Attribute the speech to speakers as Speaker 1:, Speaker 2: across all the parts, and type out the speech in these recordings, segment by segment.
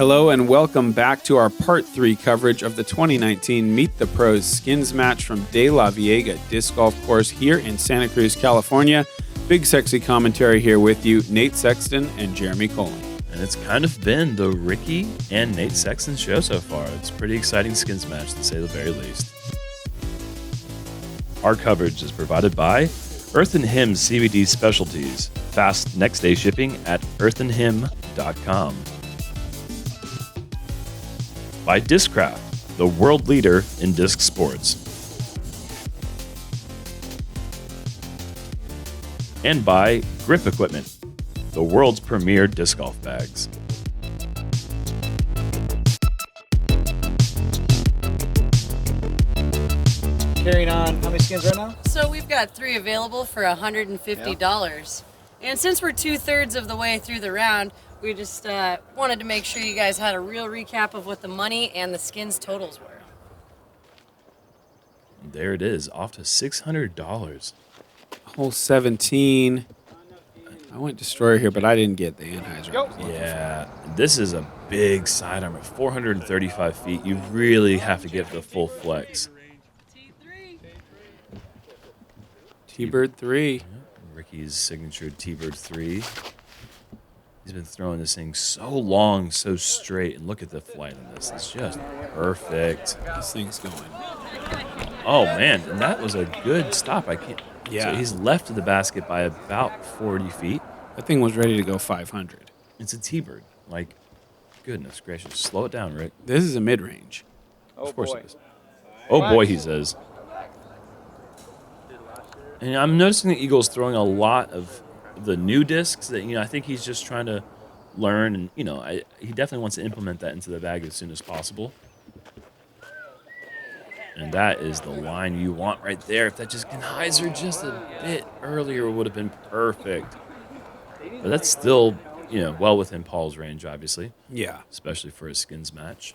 Speaker 1: Hello and welcome back to our Part 3 coverage of the 2019 Meet the Pros Skins match from DeLaveaga Disc Golf Course here in Santa Cruz, California. BigSexy commentary here with you, Nate Sexton and Jeremy Koling.
Speaker 2: And it's kind of been the Ricky and Nate Sexton show so far. It's a pretty exciting skins match, to say the very least. Our coverage is provided by Earth and Him CBD Specialties. Fast next day shipping at earthandhim.com. By Discraft, the world leader in disc sports. And by Grip Equipment, the world's premier disc golf bags.
Speaker 3: Carrying on, how many skins right now?
Speaker 4: So we've got 3 available for $150. And since we're 2/3 of the way through the round, we just wanted to make sure you guys had a real recap of what the money and the skins totals were.
Speaker 2: There it is, off to $600.
Speaker 1: Hole 17. I went Destroyer here, but I didn't get the Anheuser.
Speaker 2: Yeah, this is a big sidearm at 435 feet. You really have to get the full flex.
Speaker 1: T-Bird 3.
Speaker 2: Ricky's signature T-Bird 3. He's been throwing this thing so long, so straight, and look at the flight on this. It's just perfect.
Speaker 1: This thing's going.
Speaker 2: Oh, man, and that was a good stop.
Speaker 1: Yeah.
Speaker 2: So he's left of the basket by about 40 feet.
Speaker 1: That thing was ready to go 500.
Speaker 2: It's a T-Bird. Like, goodness gracious. Slow it down, Rick.
Speaker 1: This is a mid-range.
Speaker 2: Of course it is. Oh, boy, he says. And I'm noticing the Eagle's throwing a lot of the new discs that, I think he's just trying to learn. And, he definitely wants to implement that into the bag as soon as possible. And that is the line you want right there. If that just Anheuser just a bit earlier would have been perfect. But that's still, well within Paul's range, obviously.
Speaker 1: Yeah.
Speaker 2: Especially for a skins match.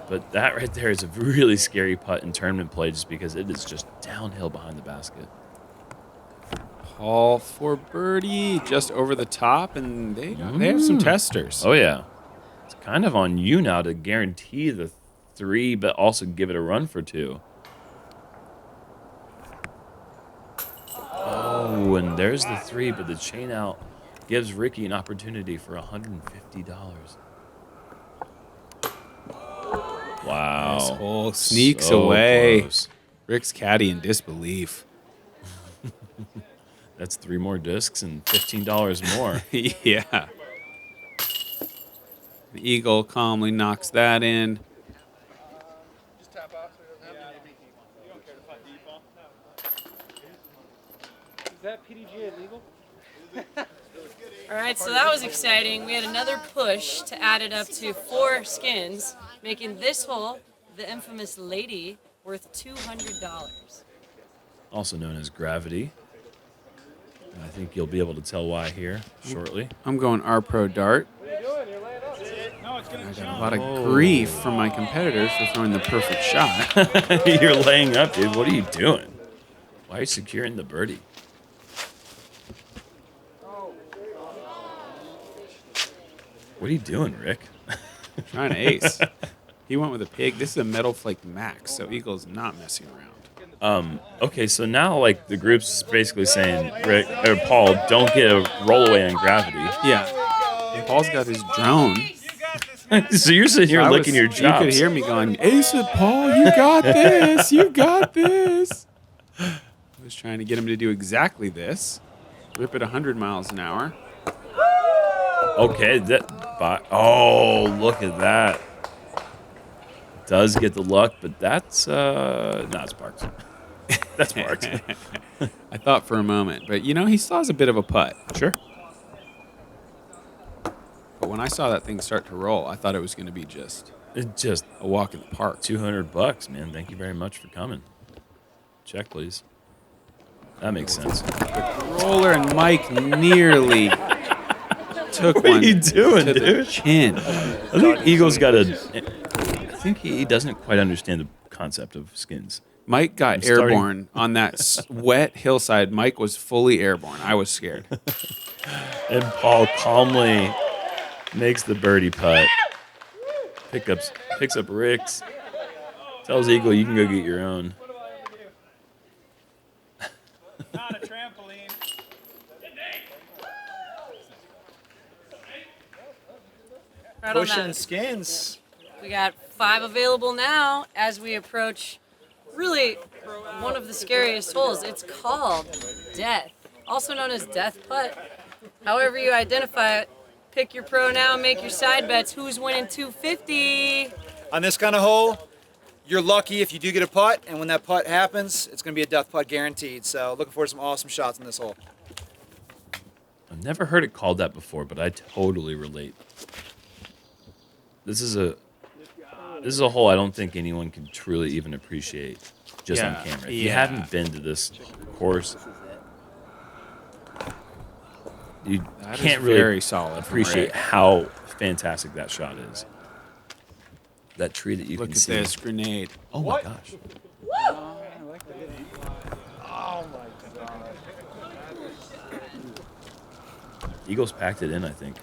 Speaker 2: But that right there is a really scary putt in tournament play just because it is just downhill behind the basket.
Speaker 1: Paul for birdie, just over the top, and they have some testers.
Speaker 2: Oh, yeah. It's kind of on you now to guarantee the 3, but also give it a run for 2. Oh, and there's the 3, but the chain out gives Ricky an opportunity for $150. Wow.
Speaker 1: This hole sneaks
Speaker 2: So
Speaker 1: away.
Speaker 2: close.
Speaker 1: Rick's caddy in disbelief.
Speaker 2: That's 3 more discs and $15 more.
Speaker 1: Yeah. The Eagle calmly knocks that in.
Speaker 3: Just tap off so it doesn't have to. You don't care to putt default? No. Is that PDGA legal?
Speaker 4: All right, so that was exciting. We had another push to add it up to 4 skins, making this hole, the infamous lady, worth $200.
Speaker 2: Also known as Gravity. And I think you'll be able to tell why here shortly.
Speaker 1: I'm going R-Pro Dart.
Speaker 3: What are you doing? You're laying up. No, it's going
Speaker 1: I got a lot of grief from my competitors for throwing the perfect shot.
Speaker 2: You're laying up, dude. What are you doing? Why are you securing the birdie? What are you doing, Rick?
Speaker 1: Trying to ace. He went with a pig. This is a Metal Flake Max, so Eagle's not messing around.
Speaker 2: Okay, so now the group's basically saying, Rick or Paul, don't get a rollaway on Gravity.
Speaker 1: Yeah. And Paul's got his drone.
Speaker 2: So you're sitting here licking your chops.
Speaker 1: You could hear me going, ace it, Paul. You got this. You got this. I was trying to get him to do exactly this. Rip it 100 miles an hour.
Speaker 2: Okay, look at that. Does get the luck, but that's not Sparks. That's Sparks.
Speaker 1: I thought for a moment, but he still has a bit of a putt.
Speaker 2: Sure.
Speaker 1: But when I saw that thing start to roll, I thought it was going to be just
Speaker 2: It's
Speaker 1: a walk in the park.
Speaker 2: $200, man. Thank you very much for coming. Check, please. That makes sense.
Speaker 1: Roller and Mike nearly took
Speaker 2: What are you
Speaker 1: one
Speaker 2: doing,
Speaker 1: to the
Speaker 2: dude?
Speaker 1: chin.
Speaker 2: I think Eagle's got I think he doesn't quite understand the concept of skins.
Speaker 1: Mike got airborne on that wet hillside. Mike was fully airborne. I was scared.
Speaker 2: And Paul calmly Makes the birdie putt. Picks up Rick's. Tells Eagle you can go get your own.
Speaker 1: Not a trampoline.
Speaker 4: Right on
Speaker 5: Pushing
Speaker 4: that.
Speaker 5: skins.
Speaker 4: We got 5 available now as we approach really one of the scariest holes. It's called Death, also known as Death Putt. However you identify it, pick your pro now, make your side bets. Who's winning $250?
Speaker 5: On this kind of hole, you're lucky if you do get a putt, and when that putt happens, it's going to be a death putt guaranteed. So looking forward to some awesome shots in this hole.
Speaker 2: I've never heard it called that before, but I totally relate. This is a hole I don't think anyone can truly even appreciate just on camera. If you haven't been to this course, you can't really
Speaker 1: very solid
Speaker 2: appreciate how fantastic that shot is. That tree that you
Speaker 1: Look
Speaker 2: can
Speaker 1: at
Speaker 2: see.
Speaker 1: this grenade.
Speaker 2: Oh my gosh.
Speaker 3: Oh my god.
Speaker 2: Eagles packed it in, I think.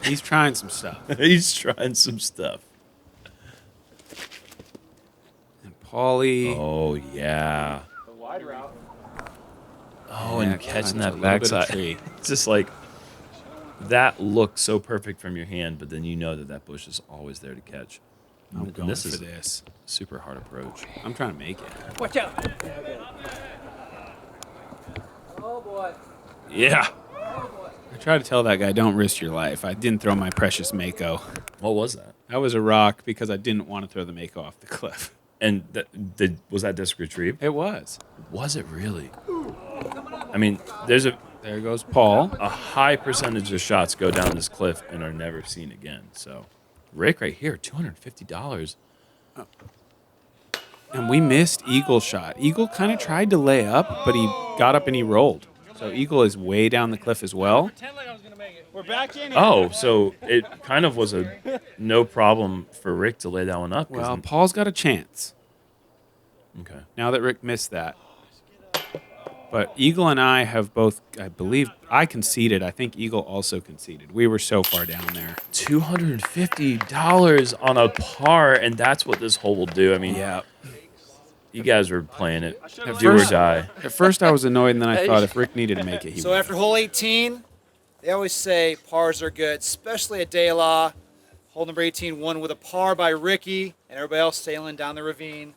Speaker 1: He's trying some stuff.
Speaker 2: He's trying some stuff.
Speaker 1: And Paulie.
Speaker 2: Oh, yeah.
Speaker 3: The wide route.
Speaker 2: Oh,
Speaker 1: Yeah,
Speaker 2: and catching
Speaker 1: that's a
Speaker 2: that
Speaker 1: little bit of
Speaker 2: backside.
Speaker 1: tree.
Speaker 2: It's just like, that looks so perfect from your hand, but then you know that bush is always there to catch.
Speaker 1: I'm
Speaker 2: And
Speaker 1: going
Speaker 2: this
Speaker 1: for
Speaker 2: is
Speaker 1: this.
Speaker 2: super hard approach.
Speaker 1: I'm trying to make it.
Speaker 3: Watch out.
Speaker 2: Yeah.
Speaker 1: I tried to tell that guy, don't risk your life. I didn't throw my precious Mako.
Speaker 2: What was that?
Speaker 1: That was a rock because I didn't want to throw the Mako off the cliff.
Speaker 2: And was that disc retrieved?
Speaker 1: It was.
Speaker 2: Was it really? I mean, there's a
Speaker 1: There goes Paul.
Speaker 2: high percentage of shots go down this cliff and are never seen again. So, Rick right here, $250.
Speaker 1: And we missed Eagle shot. Eagle kind of tried to lay up, but he got up and he rolled. So Eagle is way down the cliff as well.
Speaker 3: Pretend like I was gonna make it. We're back in.
Speaker 2: Oh, so it kind of was a no problem for Rick to lay that one up. 'cause
Speaker 1: Well, Paul's got a chance
Speaker 2: okay.
Speaker 1: now that Rick missed that. But Eagle and I have both, I believe, I conceded. I think Eagle also conceded. We were so far down there.
Speaker 2: $250 on a par, and that's what this hole will do. I mean, you guys were playing it do or die.
Speaker 1: At first I was annoyed, and then I thought if Rick needed to make it, he
Speaker 5: So
Speaker 1: would.
Speaker 5: after hole 18, they always say pars are good, especially at DeLaveaga. Hole number 18 won with a par by Ricky, and everybody else sailing down the ravine.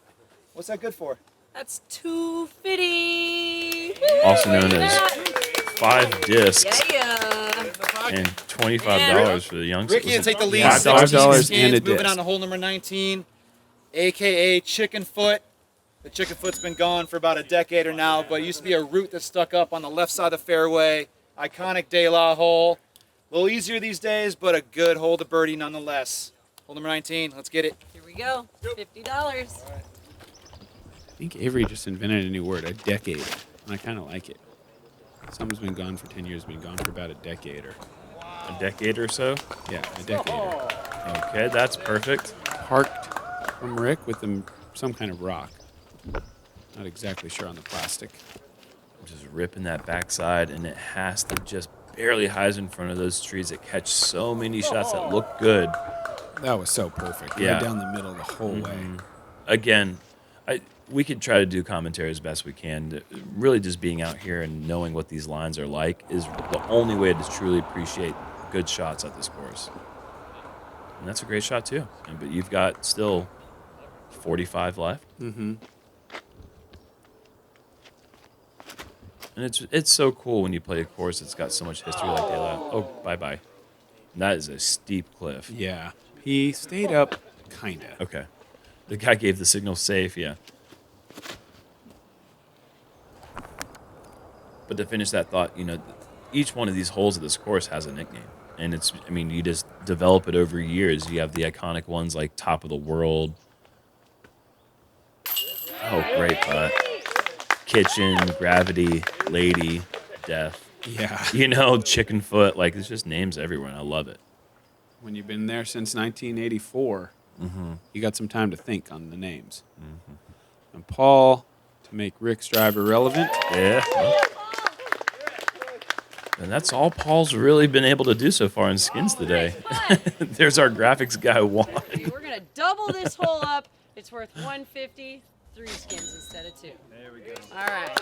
Speaker 5: What's that good for?
Speaker 4: That's $250.
Speaker 2: Also known
Speaker 4: Look at
Speaker 2: as
Speaker 4: that.
Speaker 2: 5 discs
Speaker 4: Yeah.
Speaker 2: and $25 for the youngsters.
Speaker 5: Ricky to take the lead,
Speaker 1: Yeah, $5
Speaker 5: 16
Speaker 1: and a
Speaker 5: skins, moving
Speaker 1: disc.
Speaker 5: on to hole number 19, a.k.a. Chicken Foot. The Chicken Foot's been gone for about a decade or now, but it used to be a root that stuck up on the left side of the fairway. Iconic DeLaveaga hole. A little easier these days, but a good hole to birdie nonetheless. Hole number 19, let's get it.
Speaker 4: Here we go. $50.
Speaker 1: I think Avery just invented a new word, a decade. And I kind of like it. Someone's been gone for 10 years, been gone for about a decade or,
Speaker 2: A decade or so.
Speaker 1: yeah, a decade.
Speaker 2: Okay, that's perfect.
Speaker 1: Parked from Rick with some kind of rock. Not exactly sure on the plastic.
Speaker 2: Just ripping that backside, and it has to just barely hides in front of those trees that catch so many shots that look good.
Speaker 1: That was so perfect.
Speaker 2: Yeah.
Speaker 1: Right down the middle the whole way.
Speaker 2: Again, we could try to do commentary as best we can. Really just being out here and knowing what these lines are like is the only way to truly appreciate good shots at this course. And that's a great shot too. But you've got still 45 left.
Speaker 1: Mm-hmm.
Speaker 2: And it's so cool when you play a course that's got so much history like DeLaveaga. Oh, bye-bye. That is a steep cliff.
Speaker 1: Yeah. He stayed up, kind of.
Speaker 2: Okay. The guy gave the signal safe, yeah. But to finish that thought, each one of these holes of this course has a nickname. And you just develop it over years. You have the iconic ones like Top of the World. Oh, great putt. Kitchen, Gravity, Lady, Death.
Speaker 1: Yeah.
Speaker 2: Chicken Foot. Like, it's just names everywhere, and I love it.
Speaker 1: When you've been there since 1984, you got some time to think on the names. And Paul, to make Rick's drive irrelevant,
Speaker 2: Yeah. And that's all Paul's really been able to do so far in skins today. There's our graphics guy, Juan.
Speaker 4: We're going to double this hole up. It's worth 150, 3 skins instead of 2.
Speaker 5: There we go.
Speaker 4: All right.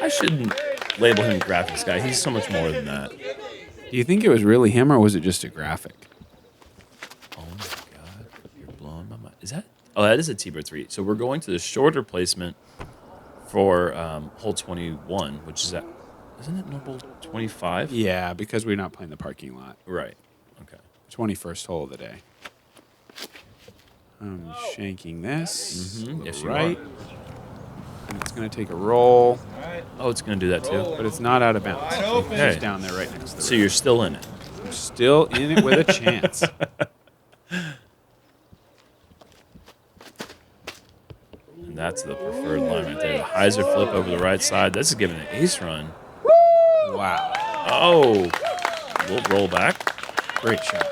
Speaker 2: I shouldn't label him graphics guy. He's so much more than that.
Speaker 1: Do you think it was really him or was it just a graphic?
Speaker 2: Oh my God, you're blowing my mind. Is that? Oh, that is a T-bird 3. So we're going to the shorter placement for hole 21, which is at, isn't it normal 25?
Speaker 1: Yeah, because we're not playing the parking lot.
Speaker 2: Right. Okay.
Speaker 1: 21st hole of the day. I'm shanking this.
Speaker 2: Mhm. Yes, you
Speaker 1: right. And it's going to take a roll,
Speaker 2: Oh, it's going to do that too.
Speaker 1: but it's not out of bounds.
Speaker 5: Wide open.
Speaker 1: It's
Speaker 2: Okay.
Speaker 1: down there right next to the
Speaker 2: So you're still in it.
Speaker 1: I'm still in it with a chance.
Speaker 2: And that's the preferred line right there. The hyzer flip over the right side. This is giving an ace run.
Speaker 1: Wow.
Speaker 2: Oh, we'll roll back.
Speaker 1: Great shot.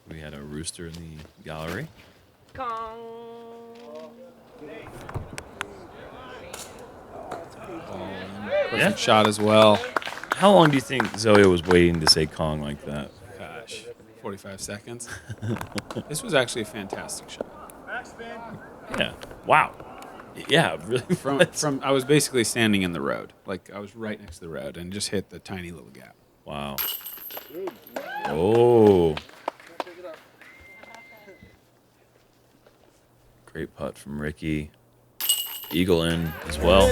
Speaker 2: We had a rooster in the gallery.
Speaker 4: Kong.
Speaker 2: Yeah.
Speaker 1: Shot as well.
Speaker 2: How long do you think Zoe was waiting to say Kong like that?
Speaker 1: Gosh, 45 seconds. This was actually a fantastic shot.
Speaker 2: Yeah. Wow. Yeah, really.
Speaker 1: From I was basically standing in the road. Like I was right next to the road and just hit the tiny little gap.
Speaker 2: Wow. Oh. Great putt from Ricky. Eagle in as well.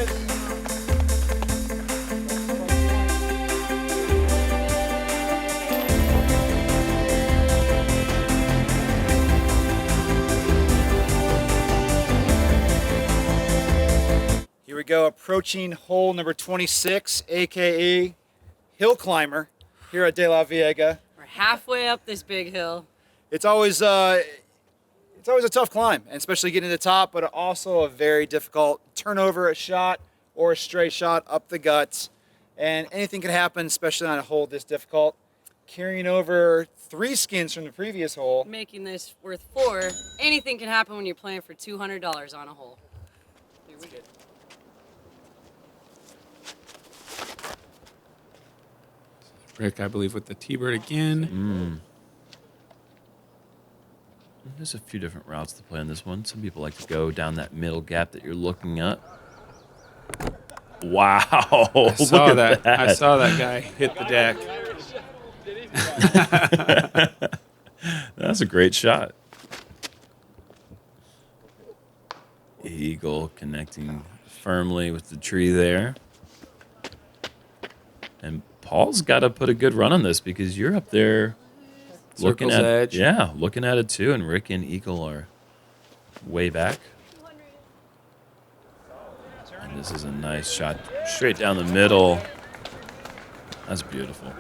Speaker 5: Here we go, approaching hole number 26, aka hill climber, here at DeLaveaga.
Speaker 4: We're halfway up this big hill.
Speaker 5: It's always a tough climb, and especially getting to the top, but also a very difficult turnover, a shot or a straight shot up the guts, and anything can happen, especially on a hole this difficult. Carrying over 3 skins from the previous hole.
Speaker 4: Making this worth 4. Anything can happen when you're playing for $200 on a hole. Here we go.
Speaker 1: Rick, I believe, with the T-bird again.
Speaker 2: There's a few different routes to play on this one. Some people like to go down that middle gap that you're looking at. Wow.
Speaker 1: I saw that. I saw that guy hit the deck.
Speaker 2: That's a great shot. Eagle connecting firmly with the tree there. And Paul's got to put a good run on this because you're up there looking
Speaker 1: Circle's
Speaker 2: at
Speaker 1: edge.
Speaker 2: Yeah, looking at it too. And Rick and Eagle are way back. And this is a nice shot straight down the middle. That's beautiful.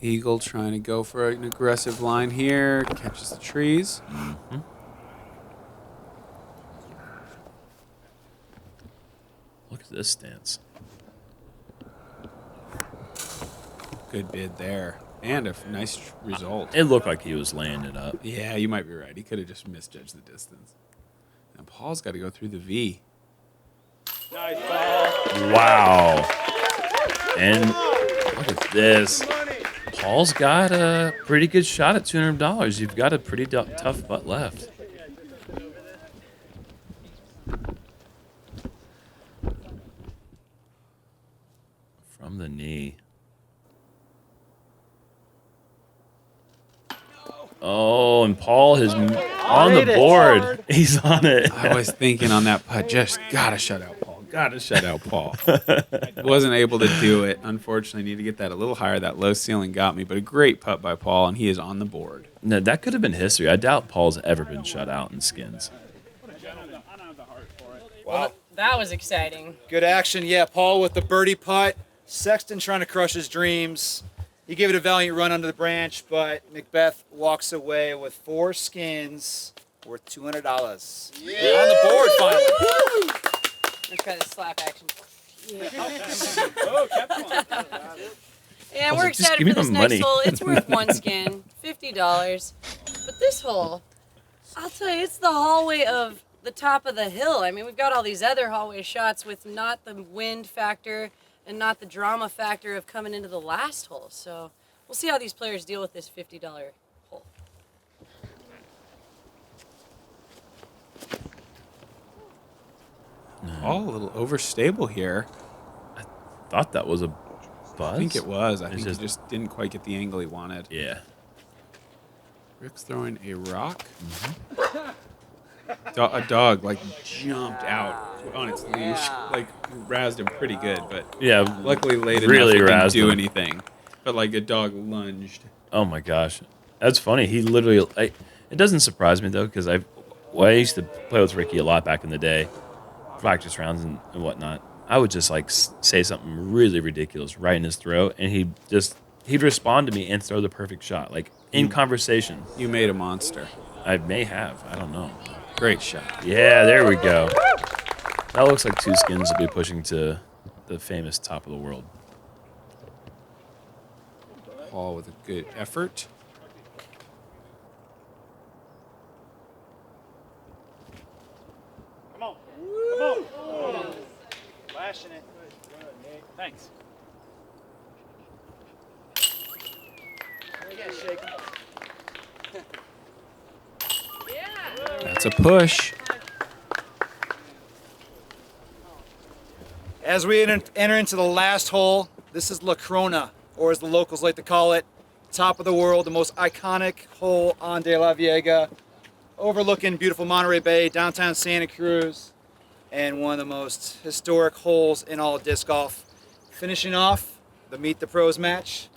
Speaker 1: Eagle trying to go for an aggressive line here. Catches the trees.
Speaker 2: Mm-hmm. Look at this stance.
Speaker 1: Good bid there. And a nice result.
Speaker 2: It looked like he was laying it up.
Speaker 1: Yeah, you might be right. He could have just misjudged the distance. And Paul's got to go through the V.
Speaker 2: Wow. And look at this. Paul's got a pretty good shot at $200. You've got a pretty tough putt left. From the knee. Oh, and Paul is on the board. He's on it.
Speaker 1: I was thinking on that putt, just got to shut out Paul. Got to shut out Paul. Wasn't able to do it. Unfortunately, need to get that a little higher. That low ceiling got me, but a great putt by Paul, and he is on the board.
Speaker 2: No, that could have been history. I doubt Paul's ever been shut out in skins.
Speaker 4: Well, that was exciting.
Speaker 5: Good action, yeah. Paul with the birdie putt. Sexton trying to crush his dreams. He gave it a valiant run under the branch, but McBeth walks away with 4 skins worth $200. They're on the board finally.
Speaker 4: Let's try the slap action. And
Speaker 2: Also,
Speaker 4: we're
Speaker 2: just
Speaker 4: excited
Speaker 2: give me
Speaker 4: for this
Speaker 2: the
Speaker 4: next
Speaker 2: money.
Speaker 4: hole. It's worth one skin, $50. But this hole, I'll tell you, it's the hallway of the top of the hill. I mean, we've got all these other hallway shots with not the wind factor and not the drama factor of coming into the last hole. So we'll see how these players deal with this $50 hole.
Speaker 1: All a little overstable here.
Speaker 2: Thought that was a buzz.
Speaker 1: I think it was. I think
Speaker 2: just-
Speaker 1: he just didn't quite get the angle he wanted.
Speaker 2: Yeah.
Speaker 1: Rick's throwing a rock. A dog like jumped out on its leash, like razzed him pretty good, but
Speaker 2: Yeah.
Speaker 1: luckily late
Speaker 2: really
Speaker 1: enough it didn't
Speaker 2: razzed
Speaker 1: do
Speaker 2: him.
Speaker 1: anything. But like a dog lunged.
Speaker 2: Oh my gosh, that's funny. He literally. It doesn't surprise me though, because I used to play with Ricky a lot back in the day, practice rounds and whatnot. I would just like say something really ridiculous right in his throat, and he'd respond to me and throw the perfect shot, like in conversation.
Speaker 1: You made a monster.
Speaker 2: I may have. I don't know.
Speaker 1: Great shot.
Speaker 2: Yeah, there we go. That looks like two skins will be pushing to the famous top of the world.
Speaker 1: Paul with a good effort.
Speaker 5: Come on. Come on. Flashing it. Thanks. You can't shake him.
Speaker 1: That's a push.
Speaker 5: As we enter into the last hole, this is La Corona, or as the locals like to call it, top of the world, the most iconic hole on DeLaveaga, overlooking beautiful Monterey Bay, downtown Santa Cruz, and one of the most historic holes in all of disc golf. Finishing off the Meet the Pros match,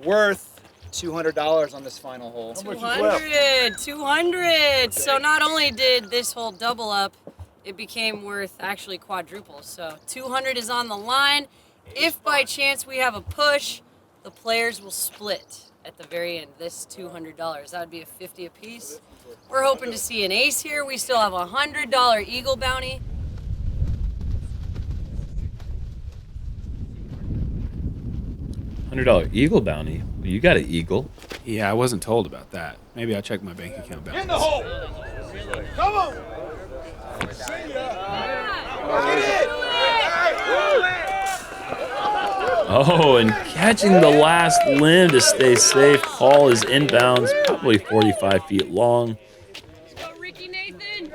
Speaker 5: worth $200 on this final hole.
Speaker 4: 200. So not only did this hole double up, it became worth actually quadruple. So 200 is on the line. If by chance we have a push, the players will split at the very end. This $200, that would be a 50 apiece. We're hoping to see an ace here. We still have a $100 Eagle bounty.
Speaker 2: $100 Eagle bounty. You got an Eagle.
Speaker 1: Yeah, I wasn't told about that. Maybe I'll check my bank account balance.
Speaker 3: In the hole. Come on.
Speaker 2: Oh, and catching the last limb to stay safe. Paul is inbounds, probably 45 feet long.
Speaker 4: Go Ricky Nathan.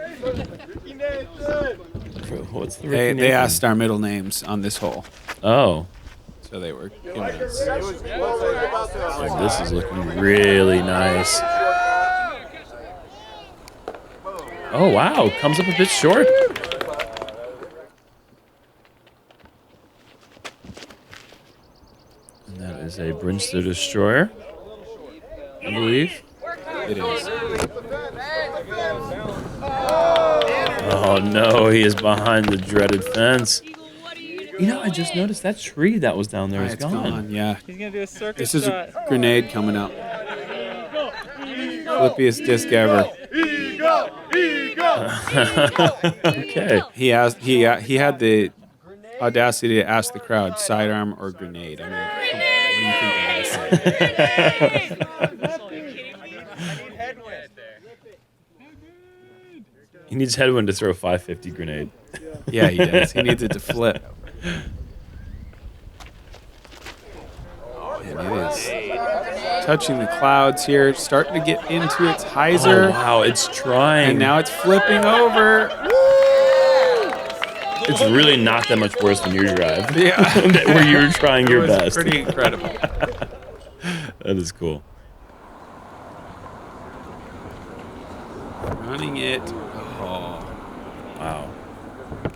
Speaker 2: What's the
Speaker 1: They
Speaker 2: Nathan?
Speaker 1: asked our middle names on this hole,
Speaker 2: Oh,
Speaker 1: so they were giving us.
Speaker 2: oh, this is looking really nice. Oh, wow. Comes up a bit short. And that is a Brimstone Destroyer, I believe.
Speaker 1: It is.
Speaker 2: Oh, no. He is behind the dreaded fence.
Speaker 4: Eagle, what are you doing?
Speaker 2: You know, I just noticed that tree that was down there is
Speaker 1: It's
Speaker 2: gone.
Speaker 1: gone. Yeah.
Speaker 3: He's going to do a circus
Speaker 1: This is
Speaker 3: shot.
Speaker 1: a grenade coming up. Flippiest disc ever.
Speaker 2: Okay.
Speaker 1: He had the audacity to ask the crowd sidearm or grenade. I mean, come on, what do you think that is?
Speaker 2: He needs headwind to throw a 550 grenade.
Speaker 1: Yeah, he does. He needs it to flip. And it is touching the clouds here, starting to get into its hyzer,
Speaker 2: Oh, wow. It's trying.
Speaker 1: and now it's flipping over.
Speaker 2: It's really not that much worse than your drive.
Speaker 1: Yeah,
Speaker 2: Where you were trying your
Speaker 1: it was
Speaker 2: best.
Speaker 1: pretty incredible.
Speaker 2: That is cool.
Speaker 1: Running it. Oh,
Speaker 2: Wow.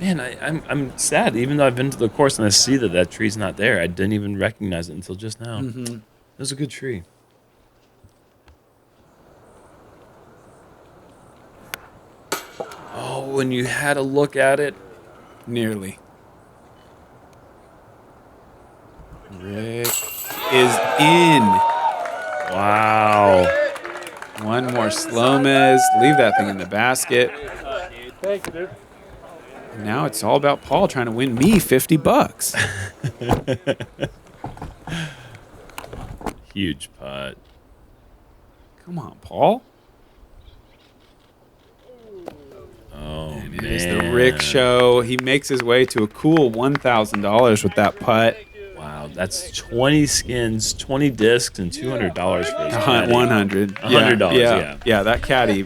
Speaker 2: Man, I'm sad. Even though I've been to the course and I see that tree's not there, I didn't even recognize it until just now. It was a good tree. Oh, when you had a look at it.
Speaker 1: nearly. Rick is in.
Speaker 2: Wow.
Speaker 1: One more SloMez. Leave that thing in the basket.
Speaker 3: Thanks, dude.
Speaker 1: And now it's all about Paul trying to win me $50.
Speaker 2: Huge putt.
Speaker 1: Come on, Paul.
Speaker 2: Oh,
Speaker 1: And
Speaker 2: man.
Speaker 1: it is the Rick Show. He makes his way to a cool $1,000 with that putt.
Speaker 2: Wow, that's 20 skins, 20 discs, and $200 for his caddy.
Speaker 1: 100.
Speaker 2: $100, yeah.
Speaker 1: Yeah, that caddy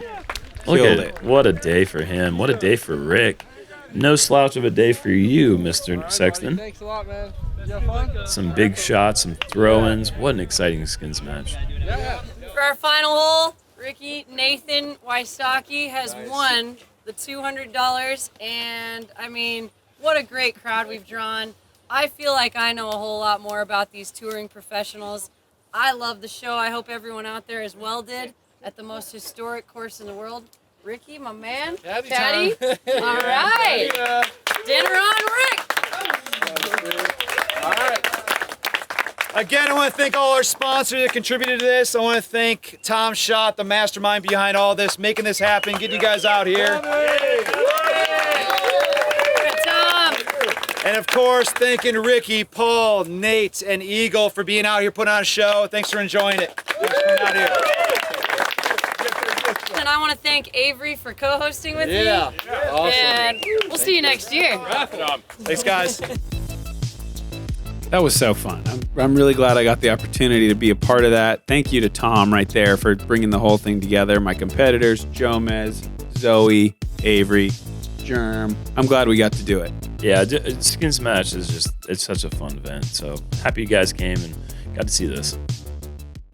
Speaker 2: Look
Speaker 1: killed
Speaker 2: at
Speaker 1: it.
Speaker 2: What a day for him. What a day for Rick. No slouch of a day for you, Mr. Sexton.
Speaker 3: Thanks a lot, man. You have fun?
Speaker 2: Some big shots, some throw-ins. What an exciting skins match.
Speaker 3: Yeah.
Speaker 4: For our final hole, Ricky Nathan Wysocki has won the $200, and I mean, what a great crowd we've drawn. I feel like I know a whole lot more about these touring professionals. I love the show. I hope everyone out there as well did at the most historic course in the world. Ricky, my man,
Speaker 3: Caddy time.
Speaker 4: All right, dinner on Rick.
Speaker 5: All right. Again, I want to thank all our sponsors that contributed to this. I want to thank Tom Schot, the mastermind behind all this, making this happen, getting you guys out here.
Speaker 4: Tom.
Speaker 5: And of course, thanking Ricky, Paul, Nate, and Eagle for being out here putting on a show. Thanks for enjoying it. Thanks for coming out here.
Speaker 4: And I want to thank Avery for co-hosting with me.
Speaker 5: Yeah. Awesome.
Speaker 4: And we'll see you next year.
Speaker 5: Thanks, guys.
Speaker 1: That was so fun. I'm really glad I got the opportunity to be a part of that. Thank you to Tom right there for bringing the whole thing together. My competitors, Jomez, Zoe, Avery, Jerm. I'm glad we got to do it.
Speaker 2: Yeah, skins match is just, it's such a fun event. So happy you guys came and got to see this.